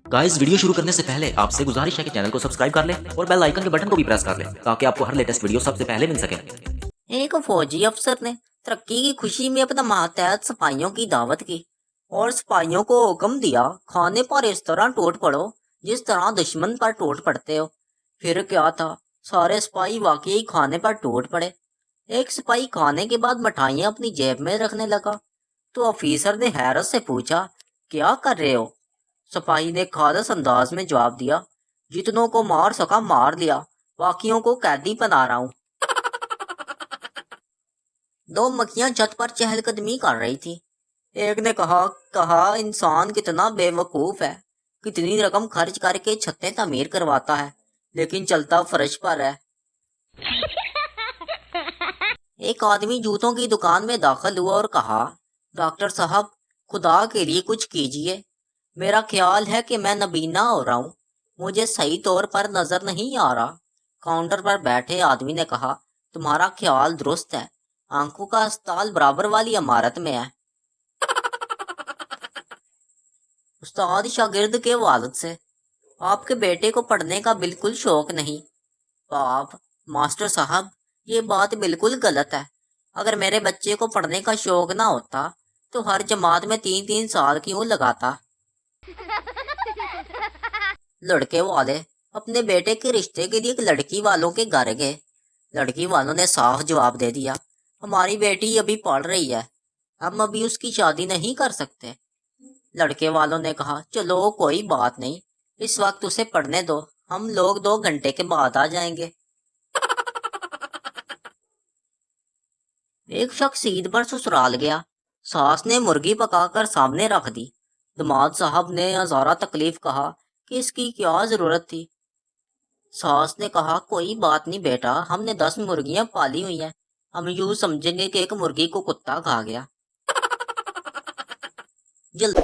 Guys video शुरू करने से पहले आपसे गुजारिश है कि चैनल को सब्सक्राइब कर लें और बेल आइकन के बटन को भी प्रेस कर लें ताकि आपको हर लेटेस्ट वीडियो सबसे पहले मिल सके। एक फौजी अफसर ने तरक्की की खुशी में अपना मातहत सिपाहियों की दावत की और सिपाहियों को हुक्म दिया, खाने पर इस तरह टूट पड़ो जिस तरह दुश्मन पर टूट पड़ते हो। फिर क्या था, सारे सिपाही वाकई खाने पर टूट पड़े। एक सिपाही खाने के बाद मिठाइयाँ अपनी जेब में रखने लगा तो ऑफिसर ने हैरत से पूछा, क्या कर रहे हो? सिपाही ने खालस अंदाज में जवाब दिया, जितनों को मार सका मार लिया, बाकियों को कैदी बना रहा हूँ। दो मक्खियां छत पर चहलकदमी कर रही थी। एक ने कहा कहा इंसान कितना बेवकूफ है, कितनी रकम खर्च करके छतें तामीर करवाता है लेकिन चलता फर्श पर है। एक आदमी जूतों की दुकान में दाखिल हुआ और कहा, डॉक्टर साहब खुदा के लिए कुछ कीजिए, मेरा ख्याल है कि मैं नबीना हो रहा हूँ, मुझे सही तौर पर नजर नहीं आ रहा। काउंटर पर बैठे आदमी ने कहा, तुम्हारा ख्याल दुरुस्त है, आंखों का अस्पताल बराबर वाली इमारत में है। उस्ताद शागिर्द के वालिद से, आपके बेटे को पढ़ने का बिल्कुल शौक नहीं। बाप, मास्टर साहब ये बात बिल्कुल गलत है, अगर मेरे बच्चे को पढ़ने का शौक ना होता तो हर जमात में 3-3 साल क्यों लगाता। लड़के वाले अपने बेटे के रिश्ते के लिए एक लड़की वालों के घर गए। लड़की वालों ने साफ जवाब दे दिया, हमारी बेटी अभी पढ़ रही है, हम अभी उसकी शादी नहीं कर सकते। लड़के वालों ने कहा, चलो कोई बात नहीं, इस वक्त उसे पढ़ने दो, हम लोग 2 घंटे के बाद आ जाएंगे। एक शख्स ईद पर ससुराल गया। सास ने मुर्गी पकाकर सामने रख दी। दामाद साहब ने हजारा तकलीफ कहा कि इसकी क्या जरूरत थी। सास ने कहा, कोई बात नहीं बेटा, हमने 10 मुर्गियां पाली हुई हैं, हम यूं समझेंगे कि एक मुर्गी को कुत्ता खा गया। जल्द